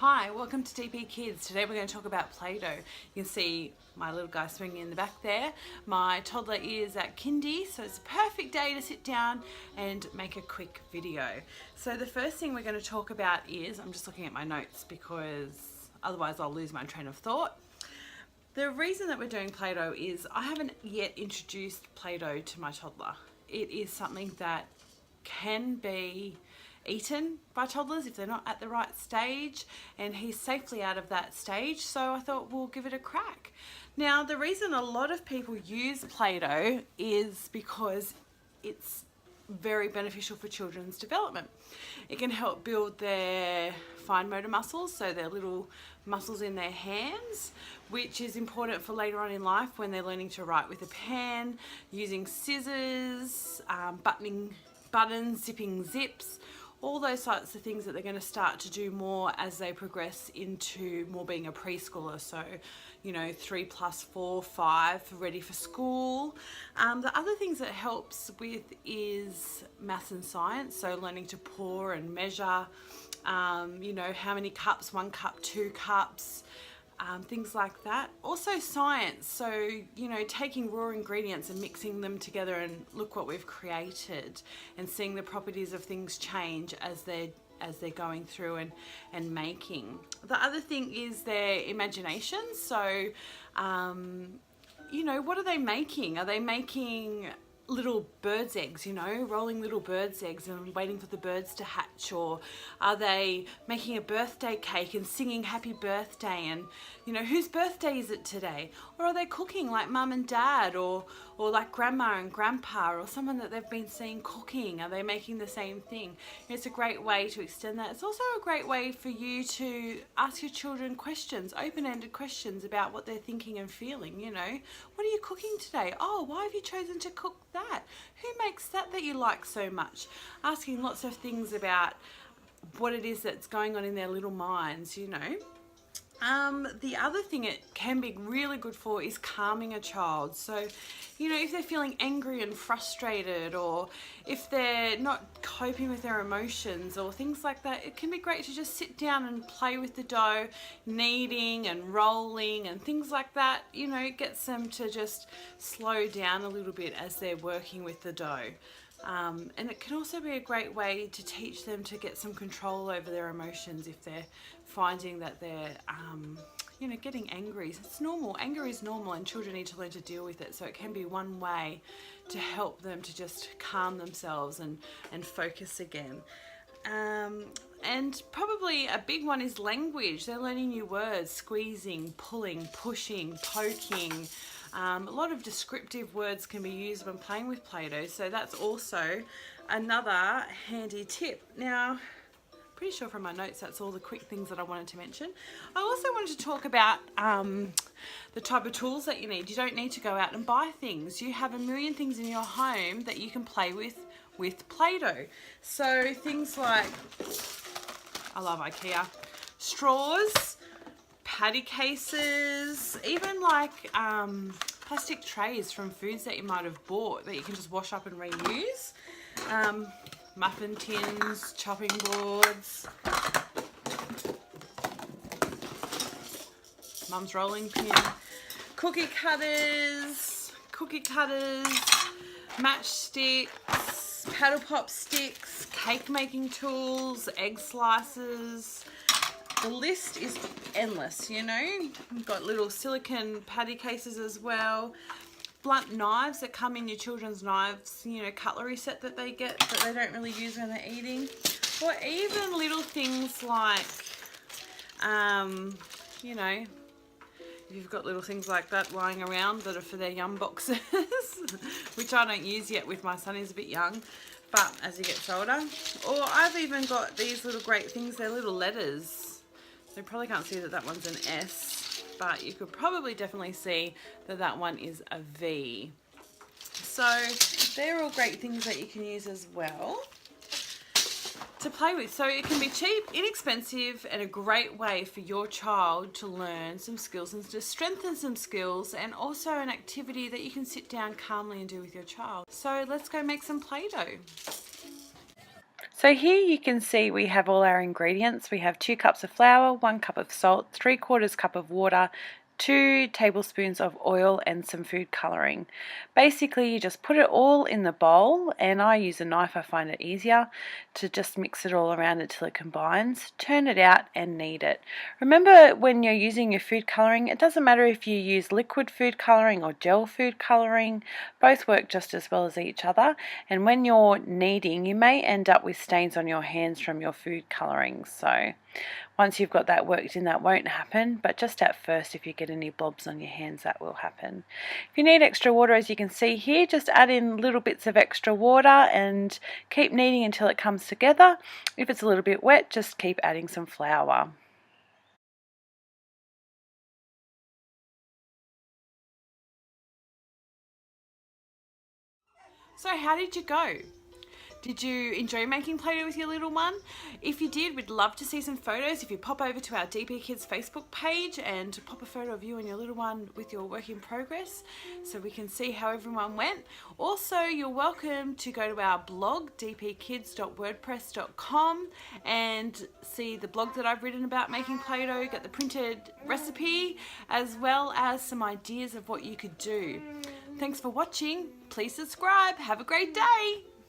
Hi, welcome to DP Kids. Today we're going to talk about Play-Doh. You can see my little guy swinging in the back there. My toddler is at kindy, so it's a perfect day to sit down and make a quick video. So the first thing we're going to talk about is, I'm just looking at my notes because otherwise I'll lose my train of thought. The reason that we're doing Play-Doh is I haven't yet introduced Play-Doh to my toddler. It is something that can be eaten by toddlers if they're not at the right stage, and he's safely out of that stage, so I thought we'll give it a crack. Now, the reason a lot of people use Play-Doh is because it's very beneficial for children's development. It can help build their fine motor muscles, so their little muscles in their hands, which is important for later on in life when they're learning to write with a pen, using scissors, buttoning buttons, zipping zips, all those sorts of things that they're going to start to do more as they progress into more being a preschooler. So, you know, 3 plus 4, 5, ready for school. The other things that helps with is maths and science. So learning to pour and measure, you know, how many cups, 1 cup, 2 cups, things like that. Also science, so you know, taking raw ingredients and mixing them together and look what we've created, and seeing the properties of things change as they're going through and making. The other thing is their imagination. So you know, what are they making? Are they making little birds' eggs, you know, rolling little birds' eggs and waiting for the birds to hatch? Or are they making a birthday cake and singing happy birthday, and you know, whose birthday is it today? Or are they cooking like mum and dad, or like grandma and grandpa, or someone that they've been seeing cooking? Are they making the same thing? It's a great way to extend that. It's also a great way for you to ask your children questions, open-ended questions about what they're thinking and feeling. You know, what are you cooking today? Oh, why have you chosen to cook that? Who makes that you like so much? Asking lots of things about what it is that's going on in their little minds, you know. The other thing it can be really good for is calming a child. So, you know, if they're feeling angry and frustrated, or if they're not coping with their emotions or things like that, it can be great to just sit down and play with the dough, kneading and rolling and things like that. You know, it gets them to just slow down a little bit as they're working with the dough. And it can also be a great way to teach them to get some control over their emotions if they're finding that they're, you know, getting angry. It's normal. Anger is normal, and children need to learn to deal with it. So it can be one way to help them to just calm themselves and focus again. And probably a big one is language. They're learning new words: squeezing, pulling, pushing, poking. A lot of descriptive words can be used when playing with Play-Doh, so that's also another handy tip. Now, pretty sure from my notes that's all the quick things that I wanted to mention. I also wanted to talk about the type of tools that you need. You don't need to go out and buy things. You have a million things in your home that you can play with Play-Doh. So things like, I love IKEA, straws, patty cases, even like plastic trays from foods that you might have bought that you can just wash up and reuse, muffin tins, chopping boards, mum's rolling pin, cookie cutters, matchsticks, paddle pop sticks, cake making tools, egg slicers. The list is endless, you know. We've got little silicone patty cases as well. Blunt knives that come in your children's knives, you know, cutlery set that they get that they don't really use when they're eating. Or even little things like, you know, if you've got little things like that lying around that are for their yum boxes, which I don't use yet with my son, he's a bit young, but as he gets older. Or I've even got these little great things, they're little letters. So you probably can't see that that one's an S, but you could probably definitely see that that one is a V. So they're all great things that you can use as well to play with. So it can be cheap, inexpensive, and a great way for your child to learn some skills and to strengthen some skills, and also an activity that you can sit down calmly and do with your child. So let's go make some Play-Doh. So here you can see we have all our ingredients. We have 2 cups of flour, 1 cup of salt, 3/4 cup of water, 2 tablespoons of oil and some food colouring. Basically you just put it all in the bowl, and I use a knife, I find it easier to just mix it all around until it combines. Turn it out and knead it. Remember, when you're using your food colouring, it doesn't matter if you use liquid food colouring or gel food colouring, both work just as well as each other, and when you're kneading you may end up with stains on your hands from your food colouring. So once you've got that worked in, that won't happen, but just at first if you get any blobs on your hands, that will happen. If you need extra water, as you can see here, just add in little bits of extra water and keep kneading until it comes together. If it's a little bit wet, just keep adding some flour. So how did you go? Did you enjoy making Play-Doh with your little one? If you did, we'd love to see some photos. If you pop over to our DP Kids Facebook page and pop a photo of you and your little one with your work in progress so we can see how everyone went. Also, you're welcome to go to our blog, dpkids.wordpress.com, and see the blog that I've written about making Play-Doh, get the printed recipe, as well as some ideas of what you could do. Thanks for watching. Please subscribe. Have a great day.